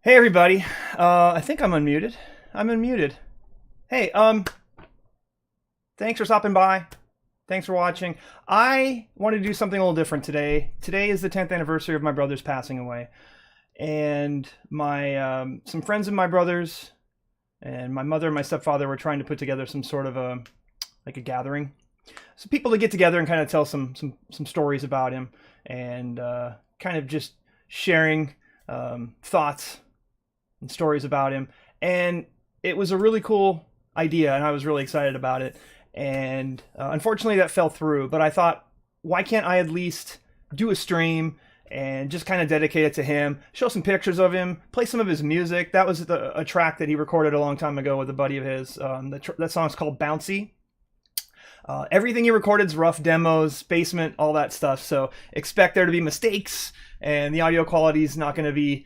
Hey everybody, I think I'm unmuted. I'm unmuted. Hey, thanks for stopping by. Thanks for watching. I wanted to do something a little different today. Today is the 10th anniversary of my brother's passing away. And my some friends of my brother's and my mother and my stepfather were trying to put together some sort of a gathering. So people to get together and kind of tell some stories about him and kind of just sharing thoughts and stories about him. And it was a really cool idea and I was really excited about it. And unfortunately that fell through, but I thought, why can't I at least do a stream and just kind of dedicate it to him, show some pictures of him, play some of his music. That was a track that he recorded a long time ago with a buddy of his. That song's called Bouncy. Everything he recorded is rough demos, basement, all that stuff. So expect there to be mistakes and the audio quality is not going to be,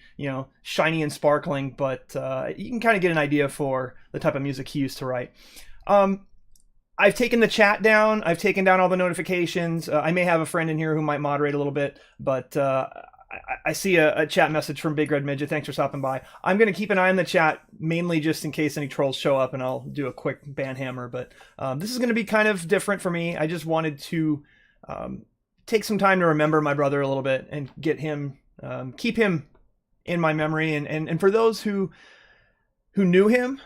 shiny and sparkling, but you can kind of get an idea for the type of music he used to write. I've taken the chat down. I've taken down all the notifications. I may have a friend in here who might moderate a little bit, but I see a chat message from Big Red Midget. Thanks for stopping by. I'm going to keep an eye on the chat, mainly just in case any trolls show up, and I'll do a quick ban hammer. But this is going to be kind of different for me. I just wanted to take some time to remember my brother a little bit and get him, keep him in my memory. And for those who knew him,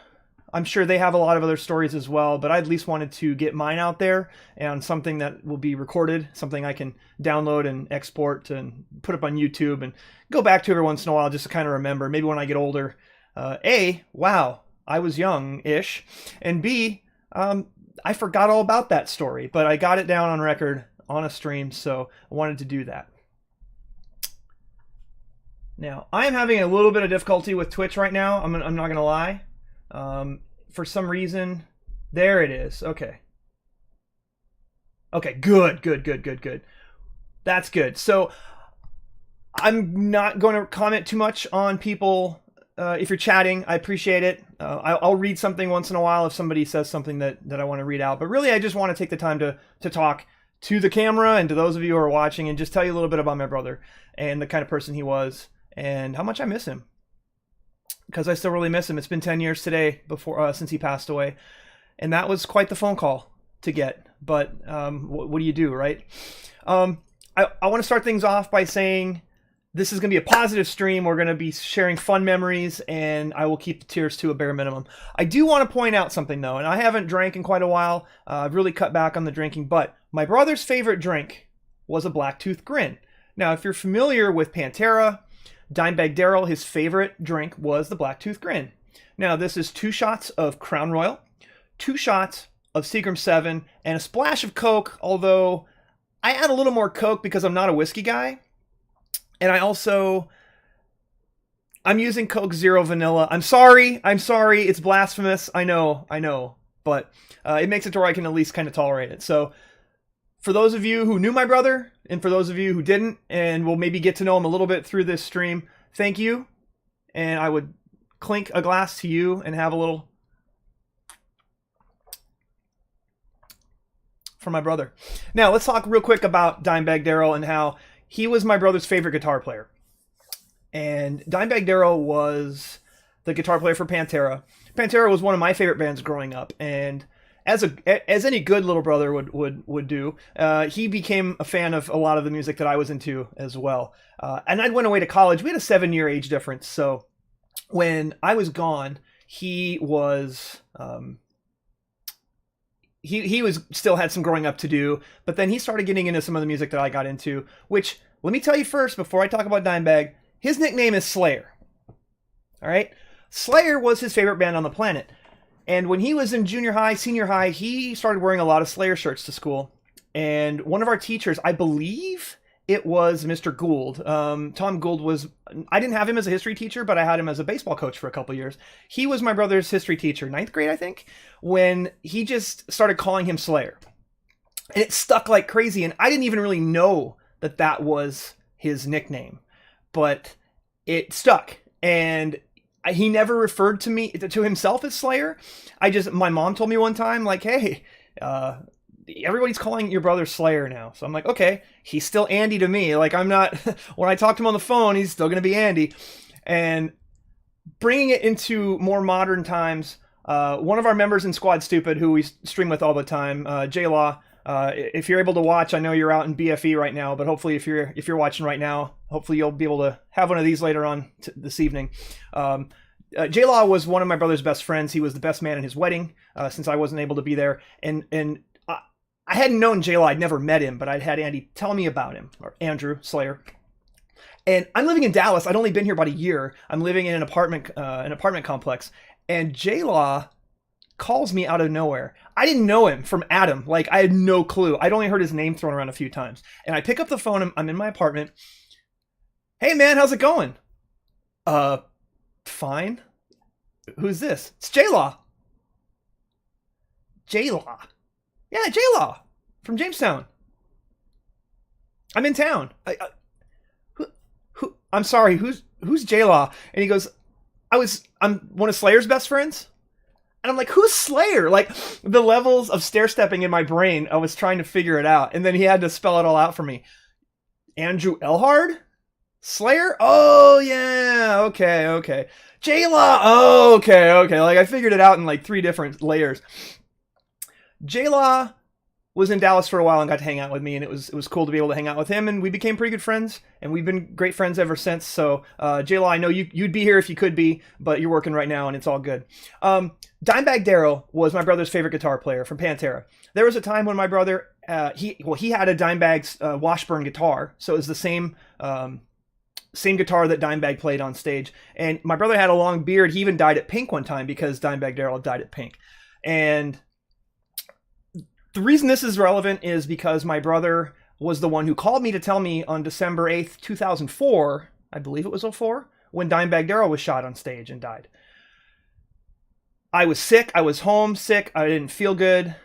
I'm sure they have a lot of other stories as well, but I at least wanted to get mine out there and something that will be recorded, something I can download and export and put up on YouTube and go back to every once in a while just to kind of remember. Maybe when I get older, A, wow, I was young-ish, and B, I forgot all about that story, but I got it down on record on a stream, so I wanted to do that. Now, I am having a little bit of difficulty with Twitch right now. I'm not going to lie. For some reason, there it is. Okay. Okay, good. That's good. So I'm not going to comment too much on people. If you're chatting, I appreciate it. I'll read something once in a while if somebody says something that I want to read out. But really, I just want to take the time to talk to the camera and to those of you who are watching and just tell you a little bit about my brother and the kind of person he was and how much I miss him. Because I still really miss him. It's been 10 years today since he passed away. And that was quite the phone call to get. But what do you do, right? I want to start things off by saying this is going to be a positive stream. We're going to be sharing fun memories, and I will keep the tears to a bare minimum. I do want to point out something, though, and I haven't drank in quite a while. I've really cut back on the drinking, but my brother's favorite drink was a Blacktooth Grin. Now, if you're familiar with Pantera, Dimebag Darrell, his favorite drink was the Blacktooth Grin. Now, this is 2 shots of Crown Royal, 2 shots of Seagram 7, and a splash of Coke, although I add a little more Coke because I'm not a whiskey guy. And I'm using Coke Zero Vanilla. I'm sorry, it's blasphemous, I know, but it makes it to where I can at least kind of tolerate it. So, for those of you who knew my brother, and for those of you who didn't, and will maybe get to know him a little bit through this stream, thank you. And I would clink a glass to you and have a little for my brother. Now, let's talk real quick about Dimebag Darrell and how he was my brother's favorite guitar player. And Dimebag Darrell was the guitar player for Pantera. Pantera was one of my favorite bands growing up, and as any good little brother would do, he became a fan of a lot of the music that I was into as well. And I went away to college. We had a 7-year age difference. So when I was gone, he was still had some growing up to do. But then he started getting into some of the music that I got into. Which, let me tell you first, before I talk about Dimebag, his nickname is Slayer. All right, Slayer was his favorite band on the planet. And when he was in junior high, senior high, he started wearing a lot of Slayer shirts to school. And one of our teachers, I believe it was Mr. Gould. Tom Gould was, I didn't have him as a history teacher, but I had him as a baseball coach for a couple years. He was my brother's history teacher, 9th grade, I think, when he just started calling him Slayer. And it stuck like crazy. And I didn't even really know that was his nickname, but it stuck. And he never referred to himself as Slayer. My mom told me one time, like, hey, everybody's calling your brother Slayer now. So I'm like, okay, he's still Andy to me. Like, I'm not, when I talk to him on the phone, he's still going to be Andy. And bringing it into more modern times, one of our members in Squad Stupid, who we stream with all the time, J-Law, if you're able to watch, I know you're out in BFE right now, but hopefully if you're watching right now, hopefully you'll be able to have one of these later on this evening. J-Law was one of my brother's best friends. He was the best man in his wedding, since I wasn't able to be there. And I hadn't known J-Law. I'd never met him, but I'd had Andy tell me about him, or Andrew Slayer. And I'm living in Dallas. I'd only been here about a year. I'm living in an apartment complex, and J-Law calls me out of nowhere. I didn't know him from Adam. Like, I had no clue. I'd only heard his name thrown around a few times. And I pick up the phone. I'm in my apartment. Hey, man, how's it going? Fine. Who's this? It's J-Law. J-Law. Yeah, J-Law from Jamestown. I'm in town. Who? I'm sorry. Who's J-Law? And he goes, I'm one of Slayer's best friends. And I'm like, who's Slayer? Like, the levels of stair-stepping in my brain, I was trying to figure it out. And then he had to spell it all out for me. Andrew Elhard? Slayer? Oh, yeah. Okay. J-Law? Oh, okay. Like, I figured it out in like 3 different layers. J-Law was in Dallas for a while and got to hang out with me, and it was cool to be able to hang out with him, and we became pretty good friends, and we've been great friends ever since. So J-Law, I know you'd be here if you could be, but you're working right now, and it's all good. Dimebag Darrell was my brother's favorite guitar player from Pantera. There was a time when my brother he had a Dimebag's Washburn guitar, so it was the same guitar that Dimebag played on stage, and my brother had a long beard. He even dyed it pink one time because Dimebag Darrell dyed it pink. And the reason this is relevant is because my brother was the one who called me to tell me on December 8th, 2004, I believe it was 04, when Dimebag Darrell was shot on stage and died. I was sick. I was home sick. I didn't feel good.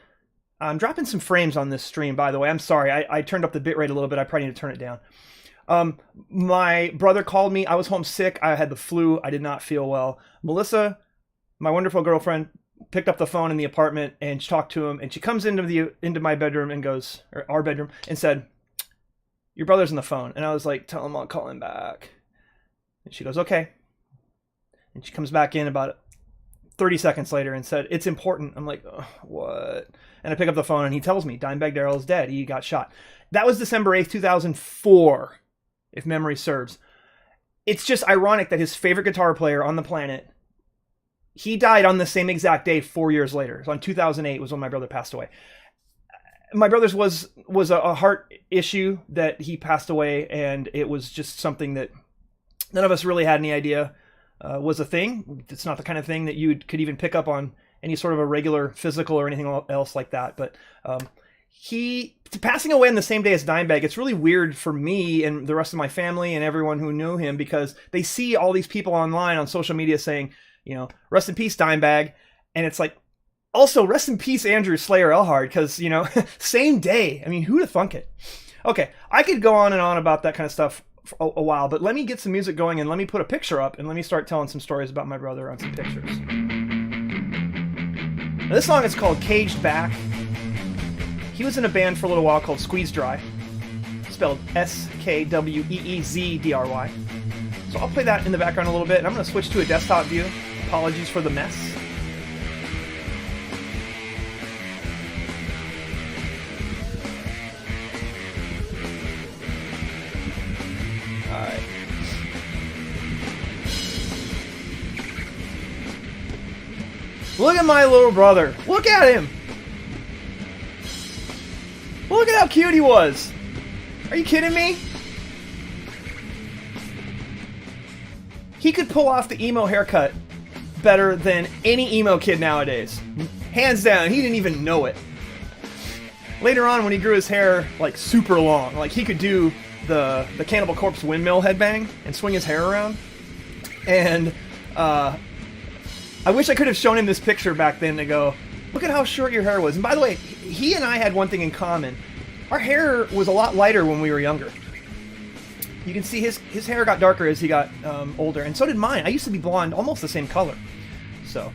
I'm dropping some frames on this stream, by the way. I'm sorry. I turned up the bitrate a little bit. I probably need to turn it down. My brother called me. I was home sick. I had the flu. I did not feel well. Melissa, my wonderful girlfriend, picked up the phone in the apartment and she talked to him, and she comes into my bedroom and goes, or our bedroom, and said, "Your brother's on the phone." And I was like, "Tell him I'll call him back." And she goes, "Okay." And she comes back in about 30 seconds later and said, "It's important." I'm like, "Oh, what?" And I pick up the phone and he tells me Dimebag Darrell is dead. He got shot. That was December 8th, 2004, if memory serves. It's just ironic that his favorite guitar player on the planet, he died on the same exact day 4 years later. So on 2008 was when my brother passed away. My brother's was a heart issue that he passed away, and it was just something that none of us really had any idea was a thing. It's not the kind of thing that you could even pick up on any sort of a regular physical or anything else like that. But he passing away on the same day as Dimebag, it's really weird for me and the rest of my family and everyone who knew him, because they see all these people online on social media saying, you know, "Rest in peace, Dimebag." And it's like, also, rest in peace, Andrew Slayer Elhard, because, you know, same day. I mean, who'd have thunk it? Okay, I could go on and on about that kind of stuff for a while, but let me get some music going and let me put a picture up and let me start telling some stories about my brother on some pictures. Now, this song is called Caged Back. He was in a band for a little while called Squeeze Dry, spelled Skweezdry. So I'll play that in the background a little bit, and I'm going to switch to a desktop view. Apologies for the mess. Alright. Look at my little brother. Look at him. Look at how cute he was. Are you kidding me? He could pull off the emo haircut better than any emo kid nowadays. Hands down, he didn't even know it. Later on, when he grew his hair like super long, like he could do the Cannibal Corpse windmill headbang and swing his hair around. And I wish I could have shown him this picture back then to go, look at how short your hair was. And by the way, he and I had one thing in common. Our hair was a lot lighter when we were younger. You can see his hair got darker as he got older, and so did mine. I used to be blonde, almost the same color. So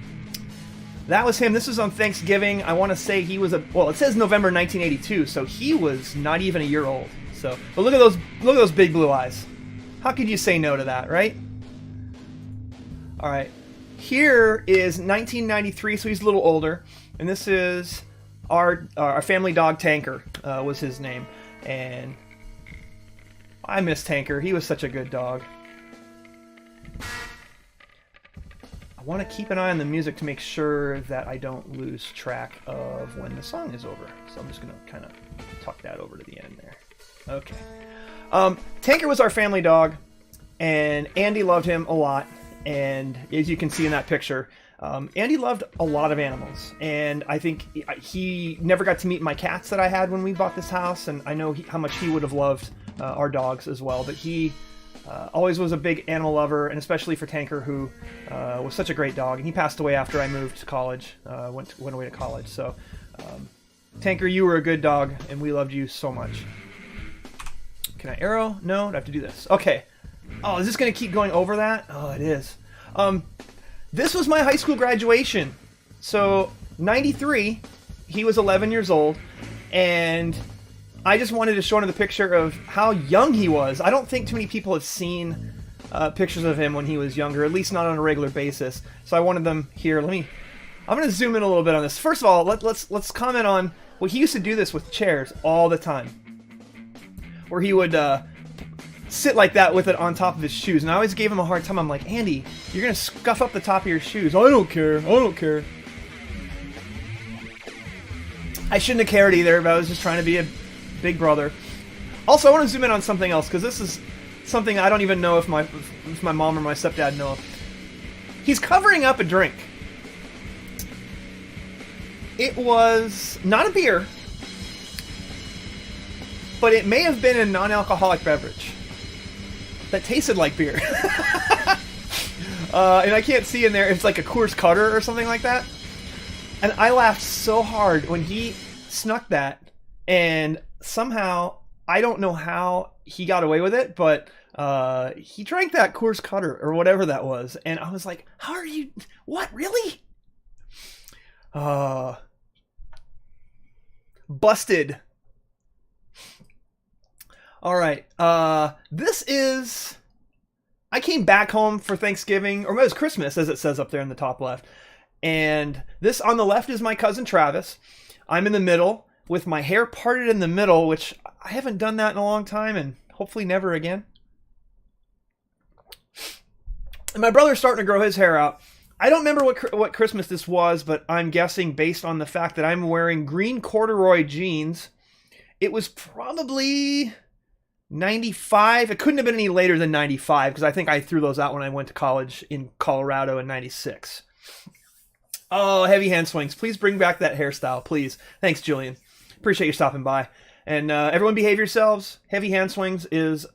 that was him. This was on Thanksgiving. I want to say he was well, it says November 1982, so he was not even a year old. So, but look at those big blue eyes. How could you say no to that, right? All right. Here is 1993, so he's a little older, and this is our family dog Tanker was his name, and I miss Tanker. He was such a good dog. I want to keep an eye on the music to make sure that I don't lose track of when the song is over. So I'm just going to kind of tuck that over to the end there. Okay. Tanker was our family dog, and Andy loved him a lot. And as you can see in that picture, Andy loved a lot of animals. And I think he never got to meet my cats that I had when we bought this house. And I know how much he would have loved our dogs as well, but he always was a big animal lover, and especially for Tanker, who was such a great dog. And he passed away after I moved to college, went away to college. So, Tanker, you were a good dog, and we loved you so much. Can I arrow? No, I have to do this. Okay. Oh, is this going to keep going over that? Oh, it is. This was my high school graduation. So 93, he was 11 years old, and I just wanted to show him the picture of how young he was. I don't think too many people have seen pictures of him when he was younger, at least not on a regular basis. So I wanted them here. I'm going to zoom in a little bit on this. First of all, let's comment on, well, he used to do this with chairs all the time, where he would sit like that with it on top of his shoes. And I always gave him a hard time. I'm like, Andy, you're going to scuff up the top of your shoes. I don't care. I don't care. I shouldn't have cared either, but I was just trying to be a big brother. Also, I want to zoom in on something else, because this is something I don't even know if my mom or my stepdad know. He's covering up a drink. It was not a beer, but it may have been a non-alcoholic beverage that tasted like beer. And I can't see in there, it's like a Coors Cutter or something like that. And I laughed so hard when he snuck that, and somehow, I don't know how he got away with it, but he drank that Coors Cutter or whatever that was, and I was like, how are you, what, really? Busted. Alright, this is, I came back home for Thanksgiving, or it was Christmas, as it says up there in the top left. And this on the left is my cousin Travis. I'm in the middle with my hair parted in the middle, which I haven't done that in a long time, and hopefully never again. And my brother's starting to grow his hair out. I don't remember what Christmas this was, but I'm guessing based on the fact that I'm wearing green corduroy jeans, it was probably 95. It couldn't have been any later than 95, because I think I threw those out when I went to college in Colorado in 96. Oh, heavy hand swings. Please bring back that hairstyle, please. Thanks, Julian. Appreciate you stopping by. And everyone behave yourselves. Heavy hand swings is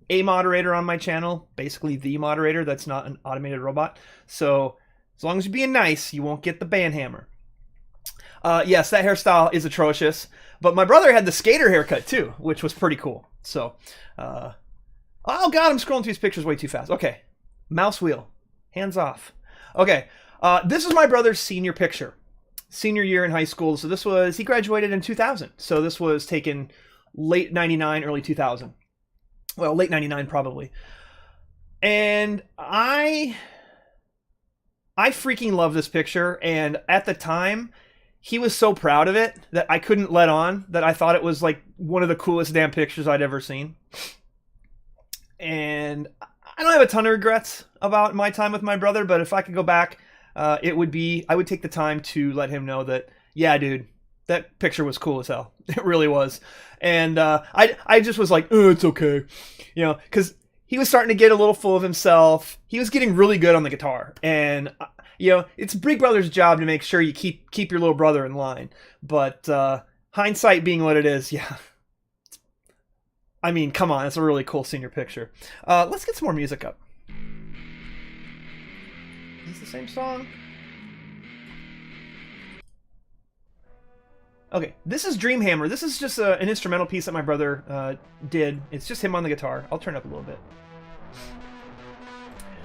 a moderator on my channel. Basically the moderator that's not an automated robot. So as long as you're being nice, you won't get the band hammer. Yes, that hairstyle is atrocious. But my brother had the skater haircut too, which was pretty cool. So, oh God, I'm scrolling through these pictures way too fast. Okay, mouse wheel. Hands off. Okay. This is my brother's senior picture. Senior year in high school. So this was, he graduated in 2000. So this was taken late 99, early 2000. Well, late 99 probably. And I freaking love this picture. And at the time, he was so proud of it that I couldn't let on, that I thought it was like one of the coolest damn pictures I'd ever seen. And I don't have a ton of regrets about my time with my brother, but if I could go back, it would be, I would take the time to let him know that, yeah, dude, that picture was cool as hell. It really was. And I just was like, oh, it's okay. You know, because he was starting to get a little full of himself. He was getting really good on the guitar. And, you know, it's Big Brother's job to make sure you keep your little brother in line. But hindsight being what it is, yeah. I mean, come on, it's a really cool senior picture. Let's get some more music up. Is this the same song? Okay, this is Dreamhammer. This is just an instrumental piece that my brother did. It's just him on the guitar. I'll turn it up a little bit.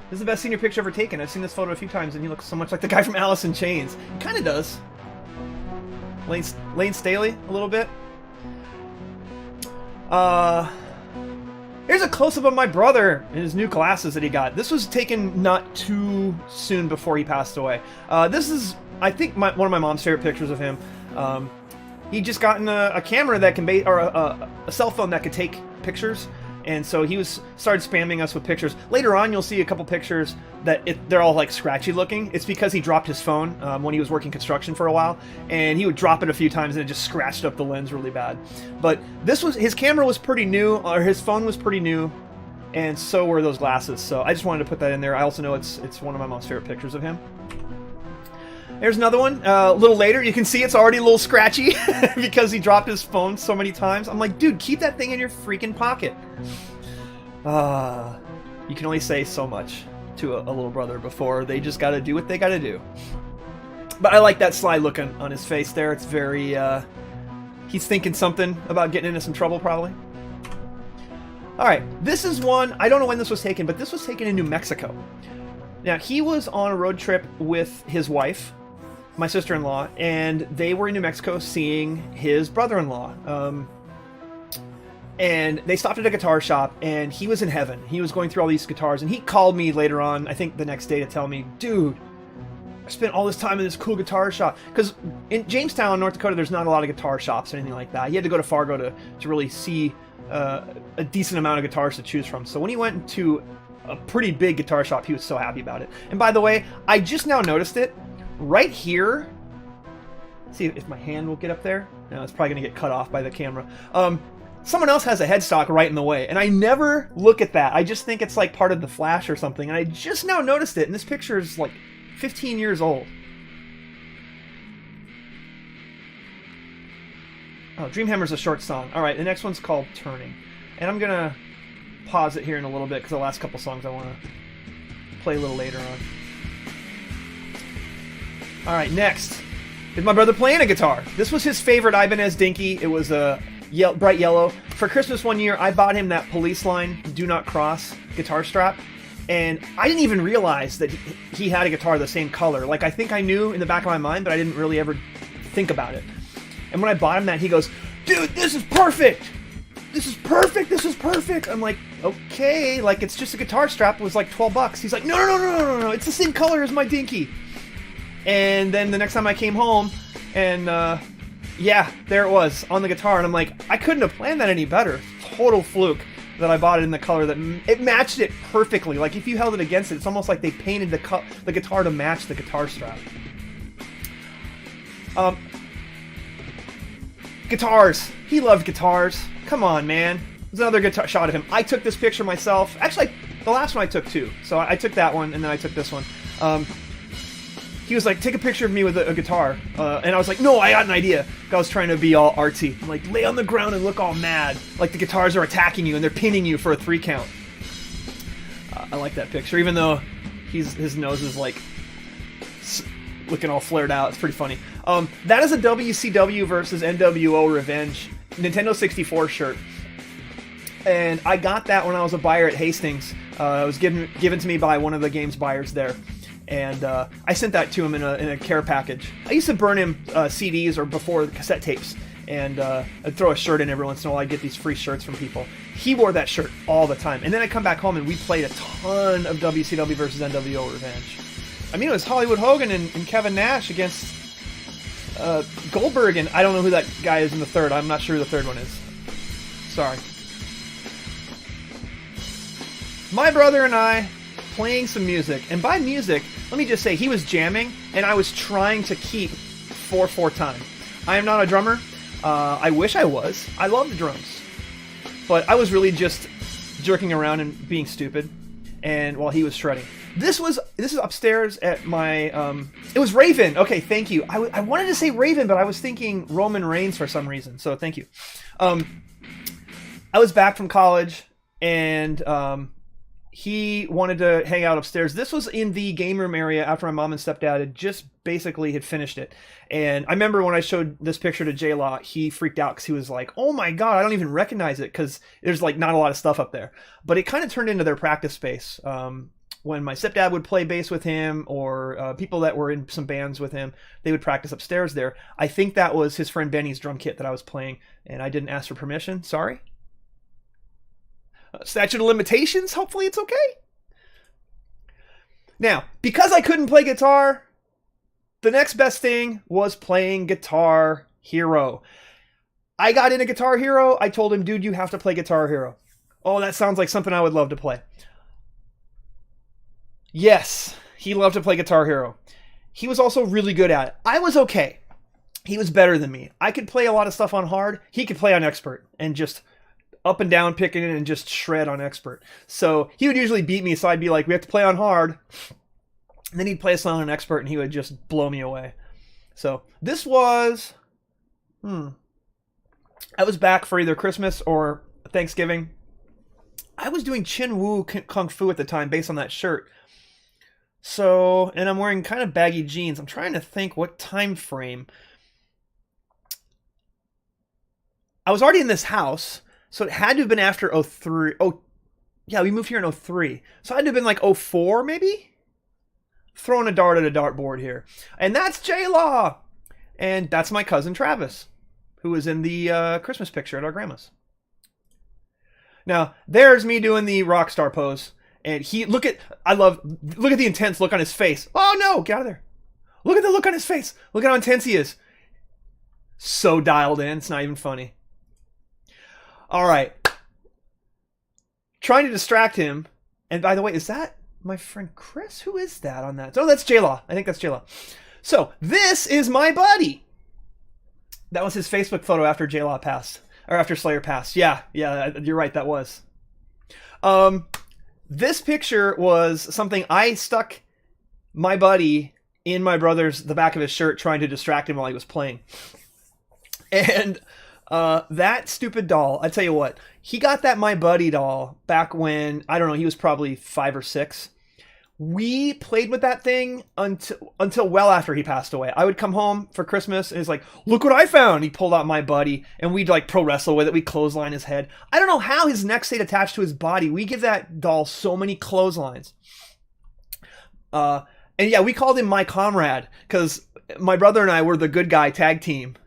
This is the best senior picture ever taken. I've seen this photo a few times, and he looks so much like the guy from Alice in Chains. He kind of does. Lane Staley, a little bit. Here's a close-up of my brother in his new glasses that he got. This was taken not too soon before he passed away. This is, I think, one of my mom's favorite pictures of him. He just gotten a camera that can a cell phone that could take pictures, and so he started spamming us with pictures. Later on, you'll see a couple pictures that they're all like scratchy looking. It's because he dropped his phone when he was working construction for a while, and he would drop it a few times and it just scratched up the lens really bad. But his camera was pretty new, or his phone was pretty new, and so were those glasses. So I just wanted to put that in there. I also know it's one of my mom's favorite pictures of him. There's another one, a little later. You can see it's already a little scratchy because he dropped his phone so many times. I'm like, dude, keep that thing in your freaking pocket. You can only say so much to a little brother before they just gotta do what they gotta do. But I like that sly look on his face there. It's very, he's thinking something about getting into some trouble, probably. Alright, this is one, I don't know when this was taken, but this was taken in New Mexico. Now, he was on a road trip with his wife, my sister-in-law, and they were in New Mexico seeing his brother-in-law. And they stopped at a guitar shop, and he was in heaven. He was going through all these guitars, and he called me later on, I think the next day, to tell me, dude, I spent all this time in this cool guitar shop. Because in Jamestown, North Dakota, there's not a lot of guitar shops or anything like that. You had to go to Fargo to really see a decent amount of guitars to choose from. So when he went to a pretty big guitar shop, he was so happy about it. And by the way, I just now noticed it. Right here, see if my hand will get up there. No, it's probably going to get cut off by the camera. Someone else has a headstock right in the way, and I never look at that. I just think it's like part of the flash or something, and I just now noticed it, and this picture is like 15 years old. Oh, Dreamhammer's a short song. All right, the next one's called Turning, and I'm going to pause it here in a little bit because the last couple songs I want to play a little later on. All right, next is my brother playing a guitar. This was his favorite Ibanez Dinky. It was a bright yellow. For Christmas one year, I bought him that Police Line Do Not Cross guitar strap, and I didn't even realize that he had a guitar the same color. Like, I think I knew in the back of my mind, but I didn't really ever think about it. And when I bought him that, he goes, dude, this is perfect! This is perfect! This is perfect! I'm like, okay, like, it's just a guitar strap. It was like $12. He's like, no, it's the same color as my Dinky. And then the next time I came home, and yeah, there it was on the guitar, and I'm like, I couldn't have planned that any better. Total fluke that I bought it in the color that it matched it perfectly. Like, if you held it against it, it's almost like they painted the guitar to match the guitar strap. Guitars. He loved guitars. Come on, man. There's another guitar shot of him. I took this picture myself. Actually, the last one I took too. So I took that one, and then I took this one. He was like, take a picture of me with a guitar. And I was like, no, I got an idea. I was trying to be all artsy. I'm like, lay on the ground and look all mad. Like the guitars are attacking you and they're pinning you for a 3 count. I like that picture, even though his nose is like looking all flared out. It's pretty funny. That is a WCW versus NWO Revenge Nintendo 64 shirt. And I got that when I was a buyer at Hastings. It was given to me by one of the game's buyers there. And I sent that to him in a care package. I used to burn him CDs or before cassette tapes, and I'd throw a shirt in every once in a while. I'd get these free shirts from people. He wore that shirt all the time. And then I'd come back home and we played a ton of WCW versus NWO Revenge. I mean, it was Hollywood Hogan and Kevin Nash against Goldberg, and I don't know who that guy is in the third. I'm not sure who the third one is. Sorry. My brother and I playing some music, and by music, let me just say, he was jamming, and I was trying to keep 4/4 time. I am not a drummer. I wish I was. I love the drums. But I was really just jerking around and being stupid, and while he was shredding. This is upstairs at my, it was Raven. Okay, thank you. I wanted to say Raven, but I was thinking Roman Reigns for some reason, so thank you. I was back from college, and he wanted to hang out upstairs. This was in the game room area after my mom and stepdad had finished it. And I remember when I showed this picture to J-Law, he freaked out because he was like, oh my God, I don't even recognize it because there's like not a lot of stuff up there. But it kind of turned into their practice space. When my stepdad would play bass with him, or people that were in some bands with him, they would practice upstairs there. I think that was his friend Benny's drum kit that I was playing, and I didn't ask for permission. Sorry. Statute of limitations, hopefully it's okay. Now, because I couldn't play guitar, the next best thing was playing Guitar Hero. I got into Guitar Hero. I told him, dude, you have to play Guitar Hero. Oh, that sounds like something I would love to play. Yes, he loved to play Guitar Hero. He was also really good at it. I was okay. He was better than me. I could play a lot of stuff on hard. He could play on expert and just up and down picking it and just shred on expert. So he would usually beat me, so I'd be like, we have to play on hard. And then he'd play a song on expert and he would just blow me away. So this was, I was back for either Christmas or Thanksgiving. I was doing Chin Woo Kung Fu at the time based on that shirt. So, and I'm wearing kind of baggy jeans. I'm trying to think what time frame. I was already in this house, so it had to have been after 03. Oh, yeah, we moved here in 03. So it had to have been like 04 maybe? throwing a dart at a dartboard here. And that's J-Law. And that's my cousin Travis, who was in the Christmas picture at our grandma's. Now, there's me doing the rock star pose. And look at the intense look on his face. Oh no, get out of there. Look at the look on his face. Look at how intense he is. So dialed in, it's not even funny. All right. Trying to distract him. And by the way, is that my friend Chris? Who is that on that? Oh, that's J-Law. I think that's J-Law. So, this is my buddy. That was his Facebook photo after J-Law passed. Or after Slayer passed. Yeah, you're right, that was. This picture was something I stuck my buddy in my brother's, the back of his shirt, trying to distract him while he was playing. And that stupid doll, I tell you what, he got that My Buddy doll back when, I don't know, he was probably 5 or 6. We played with that thing until well after he passed away. I would come home for Christmas and he's like, look what I found. He pulled out My Buddy and we'd like pro wrestle with it. We'd clothesline his head. I don't know how his neck stayed attached to his body. We give that doll so many clotheslines. And yeah, we called him My Comrade because my brother and I were the good guy tag team.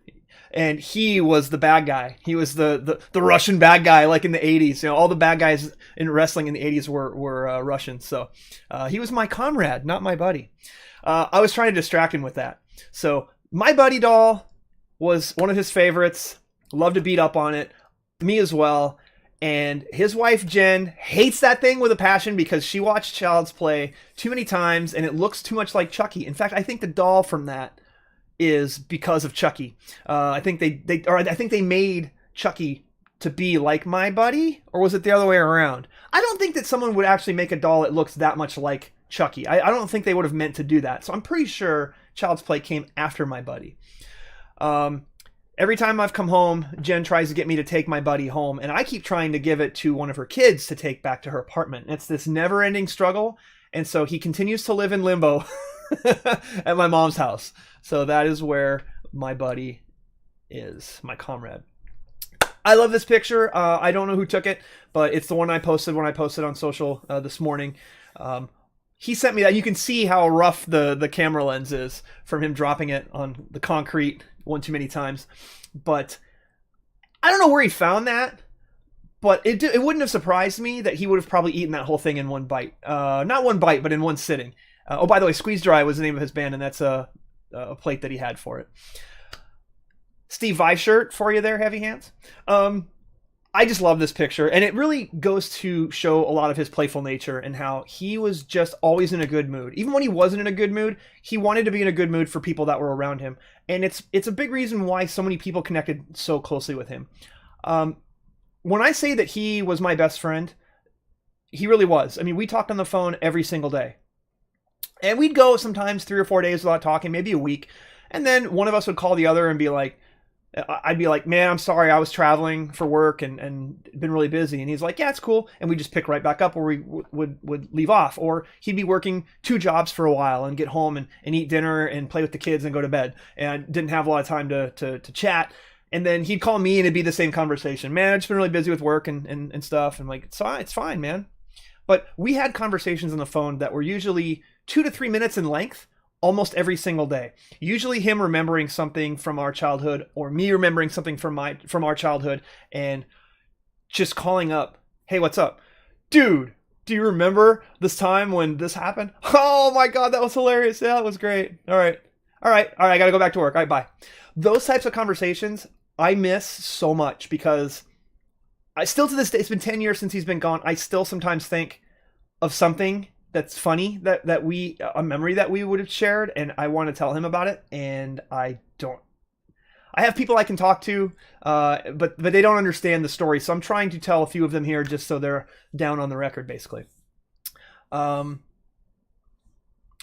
And he was the bad guy. He was the Russian bad guy, like in the 80s. You know, all the bad guys in wrestling in the 80s were Russian. So he was my comrade, not my buddy. I was trying to distract him with that. So My Buddy doll was one of his favorites. Loved to beat up on it. Me as well. And his wife, Jen, hates that thing with a passion because she watched Child's Play too many times and it looks too much like Chucky. In fact, I think the doll from that is because of Chucky. I think they made Chucky to be like My Buddy, or was it the other way around? I don't think that someone would actually make a doll that looks that much like Chucky. I don't think they would have meant to do that. So I'm pretty sure Child's Play came after My Buddy. Every time I've come home, Jen tries to get me to take My Buddy home, and I keep trying to give it to one of her kids to take back to her apartment. It's this never-ending struggle, and so he continues to live in limbo at my mom's house. So that is where My Buddy is, my comrade. I love this picture. I don't know who took it, but it's the one I posted when I posted on social this morning. He sent me that. You can see how rough the camera lens is from him dropping it on the concrete one too many times. But I don't know where he found that, but it wouldn't have surprised me that he would have probably eaten that whole thing in one bite. Not one bite, but in one sitting. Oh, by the way, Squeeze Dry was the name of his band, and that's a plate that he had for it. Steve Vai shirt for you there, Heavy Hands. I just love this picture, and it really goes to show a lot of his playful nature and how he was just always in a good mood. Even when he wasn't in a good mood, he wanted to be in a good mood for people that were around him, and it's a big reason why so many people connected so closely with him. When I say that he was my best friend, he really was. I mean, we talked on the phone every single day. And we'd go sometimes 3 or 4 days without talking, maybe a week. And then one of us would call the other and be like, I'd be like, man, I'm sorry, I was traveling for work and been really busy. And he's like, yeah, it's cool. And we just pick right back up where we would leave off. Or he'd be working 2 jobs for a while and get home and eat dinner and play with the kids and go to bed. And didn't have a lot of time to chat. And then he'd call me and it'd be the same conversation. Man, I've just been really busy with work and stuff. And like, it's fine, man. But we had conversations on the phone that were usually 2 to 3 minutes in length almost every single day. Usually him remembering something from our childhood or me remembering something from our childhood and just calling up, hey, what's up? Dude, do you remember this time when this happened? Oh my God, that was hilarious. Yeah, that was great. All right. I got to go back to work. All right, bye. Those types of conversations I miss so much because I still to this day, it's been 10 years since he's been gone. I still sometimes think of something that's funny a memory that we would have shared, and I want to tell him about it, and I don't. I have people I can talk to, but they don't understand the story, so I'm trying to tell a few of them here just so they're down on the record, basically.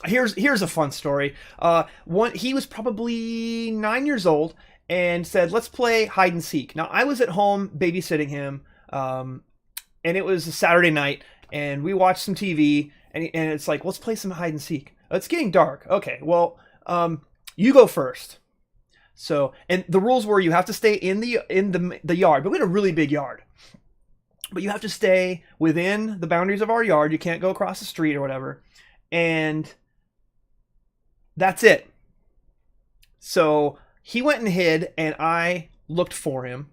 Here's a fun story. He was probably 9 years old and said, let's play hide and seek. Now, I was at home babysitting him, and it was a Saturday night, and we watched some TV, and it's like, let's play some hide and seek. It's getting dark. Okay, well, you go first. So, and the rules were you have to stay in the yard, but we had a really big yard. But you have to stay within the boundaries of our yard. You can't go across the street or whatever. And That's it. So he went and hid, and I looked for him.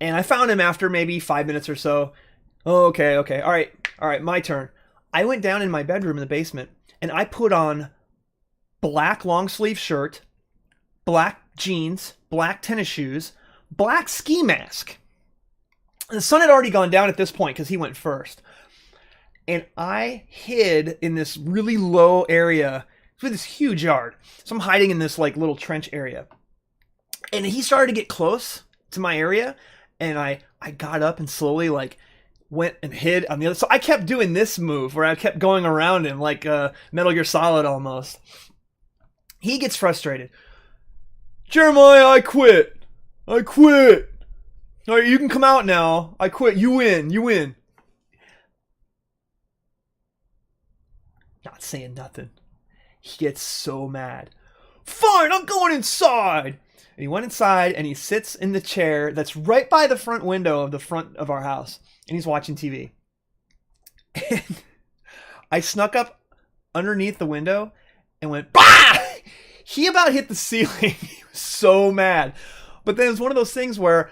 And I found him after maybe 5 minutes or so. Oh, okay. All right, my turn. I went down in my bedroom in the basement, and I put on black long sleeve shirt, black jeans, black tennis shoes, black ski mask. The sun had already gone down at this point because he went first. And I hid in this really low area with this huge yard. So I'm hiding in this like little trench area. And he started to get close to my area. And I got up and slowly like went and hid on the other. So I kept doing this move where I kept going around him like Metal Gear Solid almost. He gets frustrated. Jeremiah, I quit. All right, you can come out now. I quit. You win. Not saying nothing. He gets so mad. Fine, I'm going inside. And he went inside and he sits in the chair that's right by the front window of the front of our house. And he's watching TV. And I snuck up underneath the window and went, bah! He about hit the ceiling. He was so mad. But then it was one of those things where,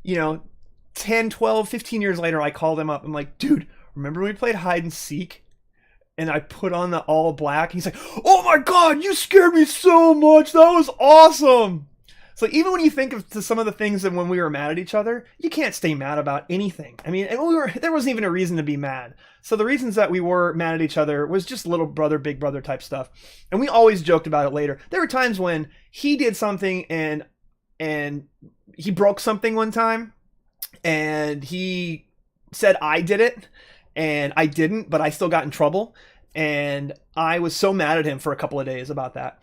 10, 12, 15 years later, I called him up. I'm like, dude, remember when we played hide and seek? And I put on the all black. He's like, oh my God, you scared me so much. That was awesome. So even when you think of some of the things that when we were mad at each other, you can't stay mad about anything. I mean, there wasn't even a reason to be mad. So the reasons that we were mad at each other was just little brother, big brother type stuff. And we always joked about it later. There were times when he did something and he broke something one time and he said I did it and I didn't, but I still got in trouble. And I was so mad at him for a couple of days about that.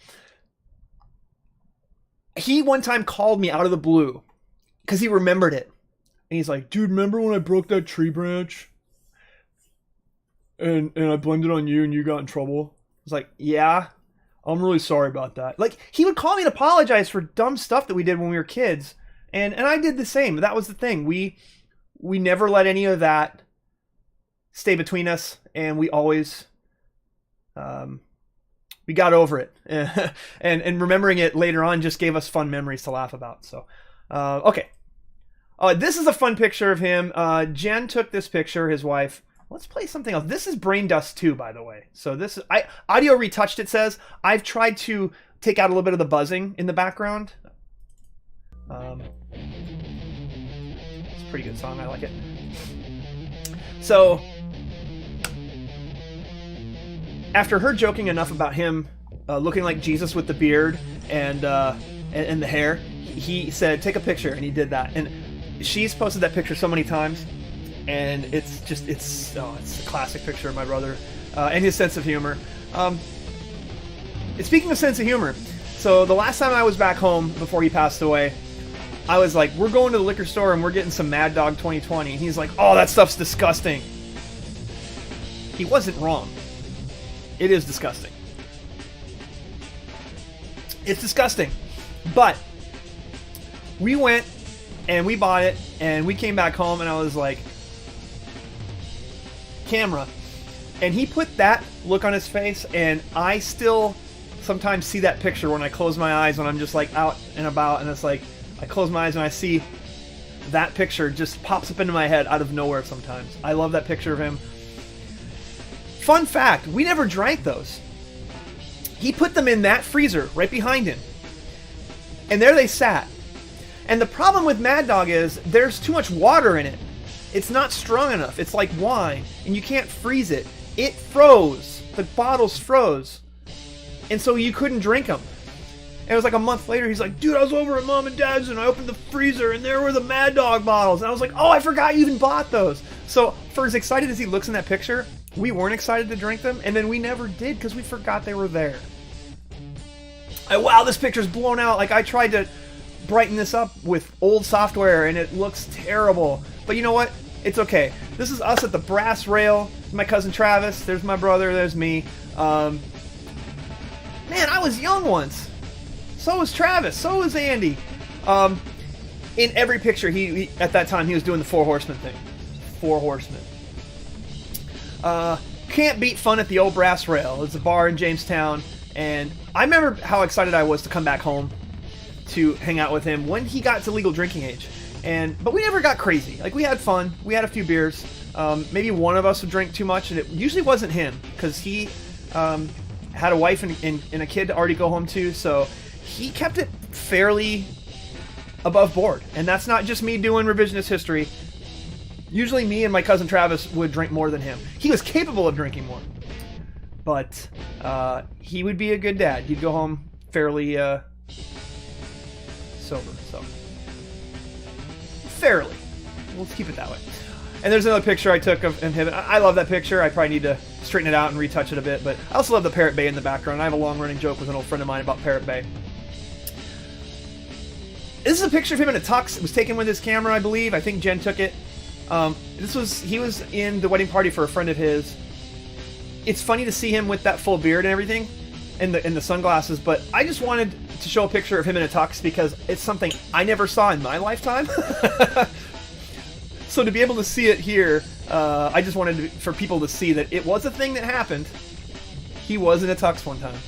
He one time called me out of the blue because he remembered it. And he's like, dude, remember when I broke that tree branch? And I blamed it on you and you got in trouble? I was like, yeah, I'm really sorry about that. Like, he would call me and apologize for dumb stuff that we did when we were kids. And I did the same. That was the thing. We never let any of that stay between us. And we always... we got over it, and remembering it later on just gave us fun memories to laugh about. So, okay. This is a fun picture of him. Jen took this picture, his wife. Let's play something else. This is Brain Dust 2, by the way. So this is, audio retouched, it says. I've tried to take out a little bit of the buzzing in the background. It's a pretty good song. I like it. So... after her joking enough about him looking like Jesus with the beard and the hair, he said, take a picture, and he did that. And she's posted that picture so many times, and it's a classic picture of my brother and his sense of humor. Speaking of sense of humor, so the last time I was back home before he passed away, I was like, we're going to the liquor store and we're getting some Mad Dog 2020. And he's like, oh, that stuff's disgusting. He wasn't wrong. It is disgusting. It's disgusting. But we went and we bought it and we came back home and I was like, camera. And he put that look on his face, and I still sometimes see that picture when I close my eyes when I'm just like out and about, and it's like I close my eyes and I see that picture just pops up into my head out of nowhere sometimes. I love that picture of him. Fun fact, we never drank those. He put them in that freezer right behind him. And there they sat. And the problem with Mad Dog is there's too much water in it. It's not strong enough. It's like wine. And you can't freeze it. It froze. The bottles froze. And so you couldn't drink them. And it was like a month later, he's like, dude, I was over at Mom and Dad's and I opened the freezer and there were the Mad Dog bottles. And I was like, oh, I forgot you even bought those. So for as excited as he looks in that picture, we weren't excited to drink them, and then we never did because we forgot they were there. Wow, this picture's blown out. Like, I tried to brighten this up with old software, and it looks terrible. But you know what? It's okay. This is us at the Brass Rail. My cousin Travis. There's my brother. There's me. Man, I was young once. So was Travis. So was Andy. In every picture, he at that time, he was doing the Four Horsemen thing. Four Horsemen. Can't beat fun at the old Brass Rail. It's a bar in Jamestown, And I remember how excited I was to come back home to hang out with him when he got to legal drinking age. But we never got crazy. Like, we had fun. We had a few beers. Maybe one of us would drink too much, and it usually wasn't him, because he had a wife and a kid to already go home to, so he kept it fairly above board. And that's not just me doing revisionist history. Usually me and my cousin Travis would drink more than him. He was capable of drinking more. But he would be a good dad. He'd go home fairly sober. So fairly. Let's keep it that way. And there's another picture I took of him. I love that picture. I probably need to straighten it out and retouch it a bit. But I also love the Parrot Bay in the background. I have a long-running joke with an old friend of mine about Parrot Bay. This is a picture of him in a tux. It was taken with his camera, I believe. I think Jen took it. He was in the wedding party for a friend of his. It's funny to see him with that full beard and everything, and the sunglasses, but I just wanted to show a picture of him in a tux because it's something I never saw in my lifetime. So to be able to see it here, I just wanted for people to see that it was a thing that happened. He was in a tux one time.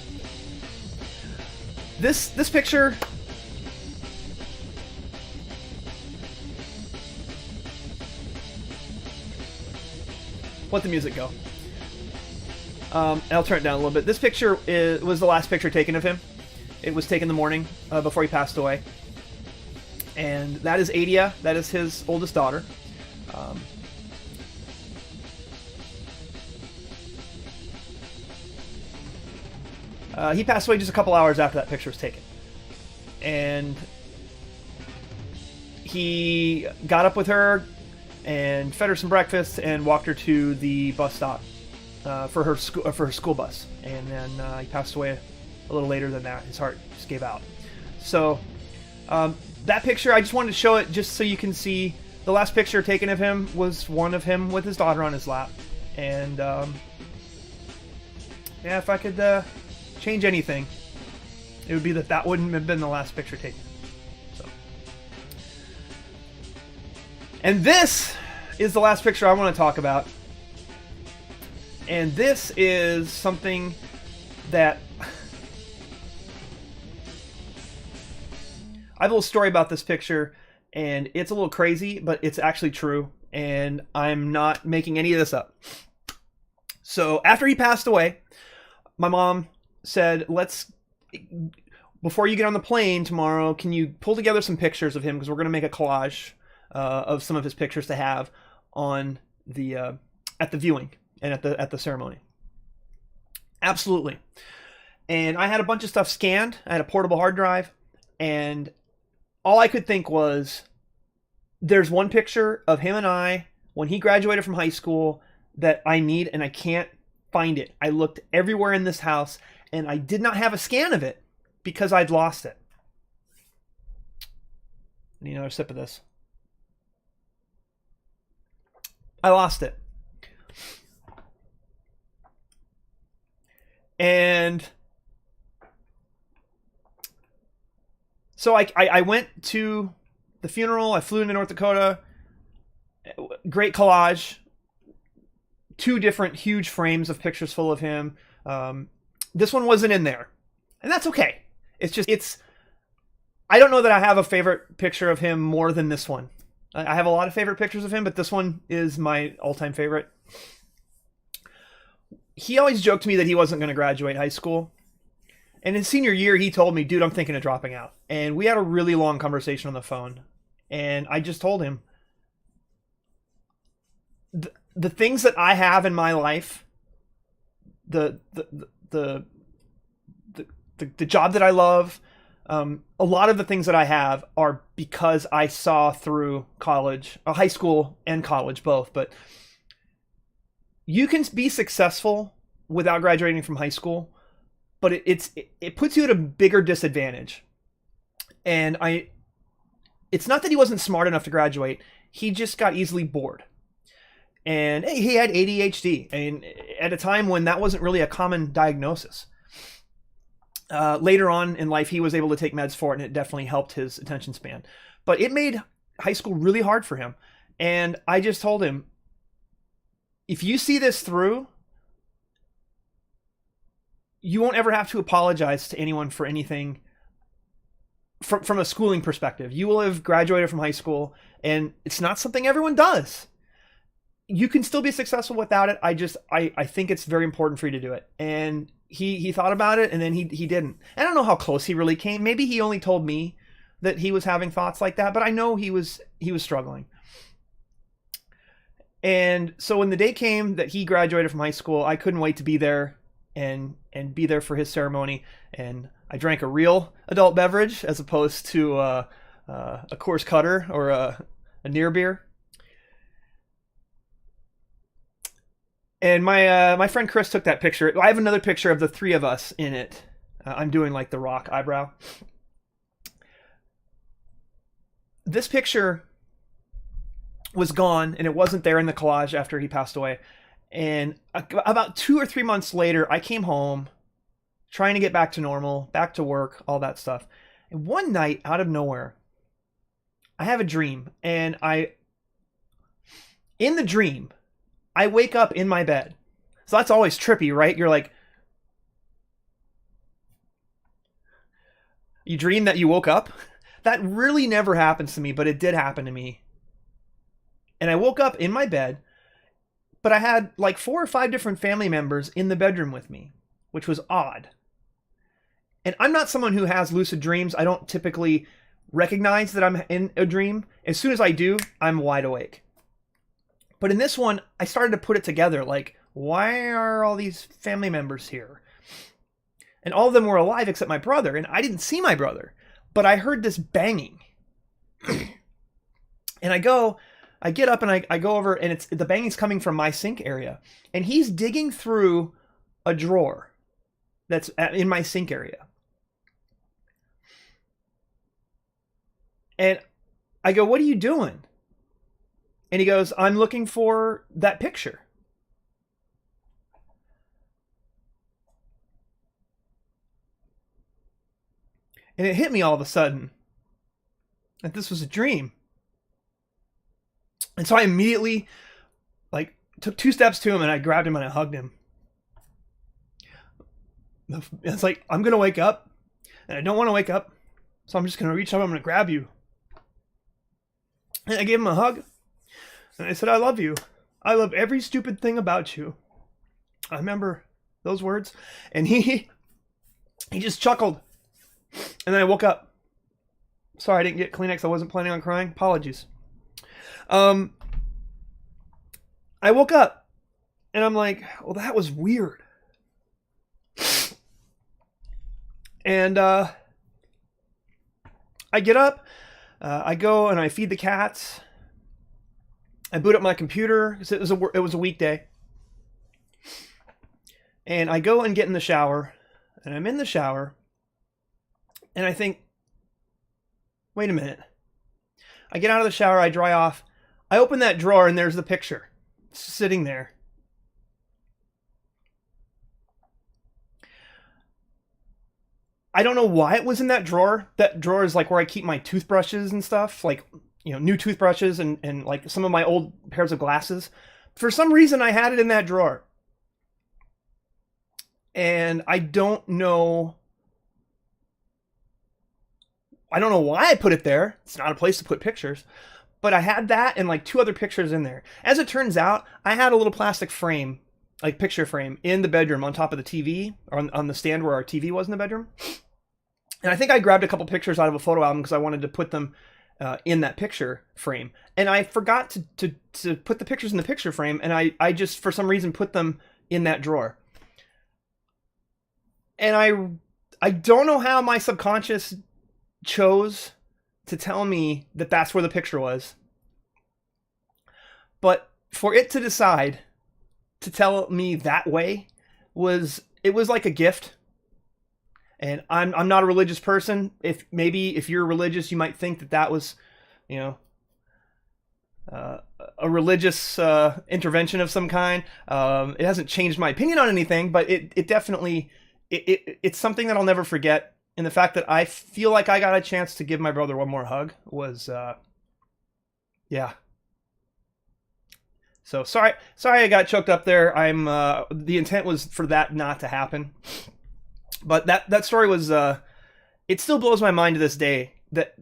This picture... Let the music go. I'll turn it down a little bit. This picture was the last picture taken of him. It was taken the morning before he passed away. And that is Adia. That is his oldest daughter. He passed away just a couple hours after that picture was taken. And he got up with her and fed her some breakfast and walked her to the bus stop for her school bus. And then he passed away a little later than that. His heart just gave out. So that picture, I just wanted to show it just so you can see. The last picture taken of him was one of him with his daughter on his lap. And yeah, if I could change anything, it would be that wouldn't have been the last picture taken. So. And this is the last picture I want to talk about. And this is something that... I have a little story about this picture, and it's a little crazy, but it's actually true, and I'm not making any of this up. So after he passed away, my mom said, before you get on the plane tomorrow, can you pull together some pictures of him, because we're going to make a collage of some of his pictures to have on the at the viewing and at the ceremony. Absolutely. And I had a bunch of stuff scanned. I had a portable hard drive, and all I could think was, there's one picture of him and I when he graduated from high school that I need, and I can't find it. I looked everywhere in this house, and I did not have a scan of it because I'd lost it. I need another sip of this. I lost it. And so I went to the funeral. I flew into North Dakota. Great collage. 2 different huge frames of pictures full of him. This one wasn't in there. And that's okay. I don't know that I have a favorite picture of him more than this one. I have a lot of favorite pictures of him, but this one is my all-time favorite. He always joked to me that he wasn't going to graduate high school. And in senior year, he told me, dude, I'm thinking of dropping out. And we had a really long conversation on the phone. And I just told him, the things that I have in my life, the job that I love, a lot of the things that I have are because I saw through college, high school and college both. But you can be successful without graduating from high school, but it puts you at a bigger disadvantage. And it's not that he wasn't smart enough to graduate. He just got easily bored. And he had ADHD, and at a time when that wasn't really a common diagnosis. Later on in life, he was able to take meds for it, and it definitely helped his attention span. But it made high school really hard for him. And I just told him, if you see this through, you won't ever have to apologize to anyone for anything from a schooling perspective. You will have graduated from high school, and it's not something everyone does. You can still be successful without it. I think it's very important for you to do it. And he thought about it, and then he didn't. I don't know how close he really came. Maybe he only told me that he was having thoughts like that, but I know he was struggling. And so when the day came that he graduated from high school, I couldn't wait to be there and be there for his ceremony. And I drank a real adult beverage as opposed to a Coors Cutter or a near beer. And my friend Chris took that picture. I have another picture of the three of us in it. I'm doing like the Rock eyebrow. This picture was gone, and it wasn't there in the collage after he passed away. And about 2 or 3 months later, I came home trying to get back to normal, back to work, all that stuff. And one night, out of nowhere, I have a dream, and in the dream, I wake up in my bed. So that's always trippy, right? You're like, you dream that you woke up? That really never happens to me, but it did happen to me. And I woke up in my bed, but I had like 4 or 5 different family members in the bedroom with me, which was odd. And I'm not someone who has lucid dreams. I don't typically recognize that I'm in a dream. As soon as I do, I'm wide awake. But in this one, I started to put it together, like, why are all these family members here? And all of them were alive except my brother, and I didn't see my brother, but I heard this banging. And I get up and I go over, and the banging's coming from my sink area. And he's digging through a drawer that's in my sink area. And I go, what are you doing? And he goes, I'm looking for that picture. And it hit me all of a sudden that this was a dream. And so I immediately took 2 steps to him, and I grabbed him and I hugged him. It's like, I'm going to wake up, and I don't want to wake up. So I'm just going to reach up, I'm going to grab you. And I gave him a hug. And I said, I love you. I love every stupid thing about you. I remember those words. And he just chuckled. And then I woke up. Sorry, I didn't get Kleenex. I wasn't planning on crying. Apologies. I woke up. And I'm like, well, that was weird. And I get up. I go and I feed the cats. I boot up my computer because it was a weekday. And I go and get in the shower. And I'm in the shower. And I think, wait a minute. I get out of the shower. I dry off. I open that drawer, and there's the picture sitting there. I don't know why it was in that drawer. That drawer is like where I keep my toothbrushes and stuff. Like, new toothbrushes and like some of my old pairs of glasses. For some reason, I had it in that drawer. And I don't know why I put it there. It's not a place to put pictures. But I had that and like 2 other pictures in there. As it turns out, I had a little plastic frame, like picture frame, in the bedroom on top of the TV, or on the stand where our TV was in the bedroom. And I think I grabbed a couple pictures out of a photo album because I wanted to put them in that picture frame. And I forgot to put the pictures in the picture frame, and I just, for some reason, put them in that drawer. And I don't know how my subconscious chose to tell me that that's where the picture was. But for it to decide to tell me that way was like a gift. And I'm not a religious person. If you're religious, you might think that was, a religious intervention of some kind. It hasn't changed my opinion on anything, but it definitely it's something that I'll never forget. And the fact that I feel like I got a chance to give my brother one more hug was, yeah. So sorry I got choked up there. The intent was for that not to happen. But that story was it still blows my mind to this day that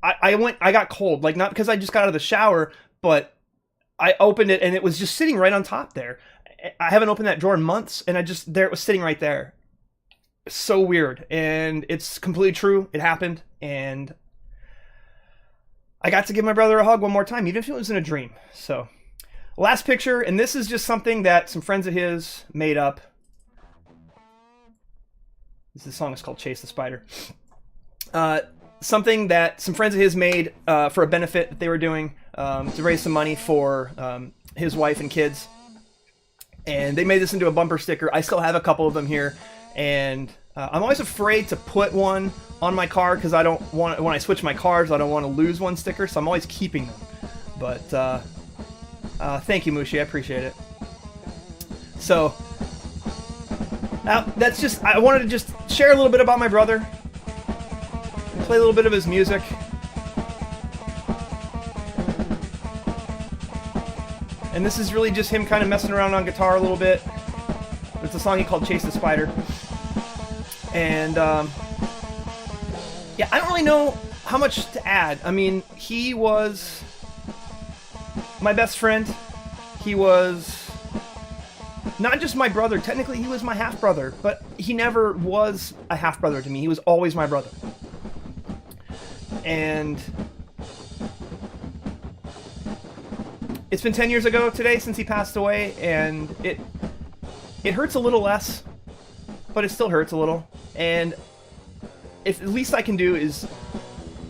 I got cold, like not because I just got out of the shower, but I opened it and it was just sitting right on top there. I haven't opened that drawer in months, and there it was sitting right there. So weird, and it's completely true. It happened, and I got to give my brother a hug one more time, even if it was in a dream. So, last picture, and this is just something that some friends of his made up. This song is called Chase the Spider. Something that some friends of his made for a benefit that they were doing to raise some money for his wife and kids. And they made this into a bumper sticker. I still have a couple of them here. And I'm always afraid to put one on my car because I don't want, when I switch my cars, I don't want to lose one sticker. So I'm always keeping them. But thank you, Mushi. I appreciate it. So that's just, I wanted to just share a little bit about my brother. Play a little bit of his music. And this is really just him kind of messing around on guitar a little bit. It's a song he called Chase the Spider. And yeah, I don't really know how much to add. I mean, he was my best friend. He was not just my brother. Technically, he was my half-brother. But he never was a half-brother to me. He was always my brother. And it's been 10 years ago today since he passed away, and it hurts a little less, but it still hurts a little. And if the least I can do is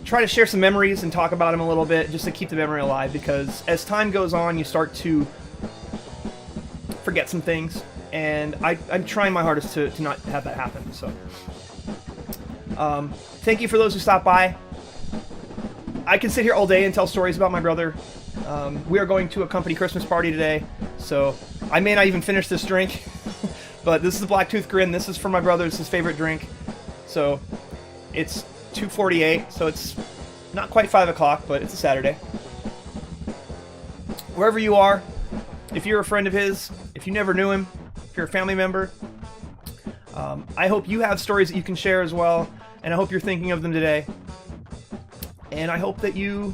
try to share some memories and talk about him a little bit, just to keep the memory alive, because as time goes on, you start to forget some things, and I'm trying my hardest to not have that happen. So thank you for those who stopped by. I can sit here all day and tell stories about my brother. We are going to a company Christmas party today, so I may not even finish this drink. But this is the Blacktooth Grin. This is for my brother. It's his favorite drink. So it's 2:48, so it's not quite 5 o'clock, but it's a Saturday. Wherever you are, if you're a friend of his, if you never knew him, if you're a family member, I hope you have stories that you can share as well, and I hope you're thinking of them today. And I hope that you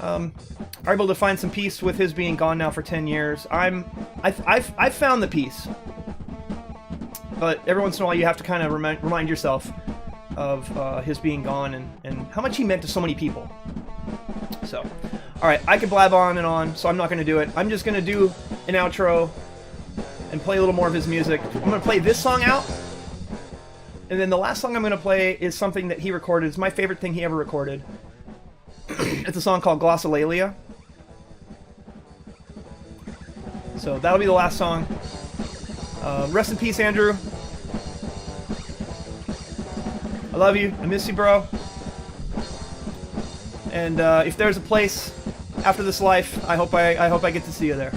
are able to find some peace with his being gone now for 10 years. I've found the peace, but every once in a while you have to kind of remind yourself of his being gone and how much he meant to so many people. So, all right, I could blab on and on, so I'm not going to do it. I'm just going to do an outro and play a little more of his music. I'm going to play this song out. And then the last song I'm going to play is something that he recorded. It's my favorite thing he ever recorded. It's a song called Glossolalia. So that'll be the last song. Rest in peace, Andrew. I love you. I miss you, bro. And if there's a place after this life, I hope I get to see you there.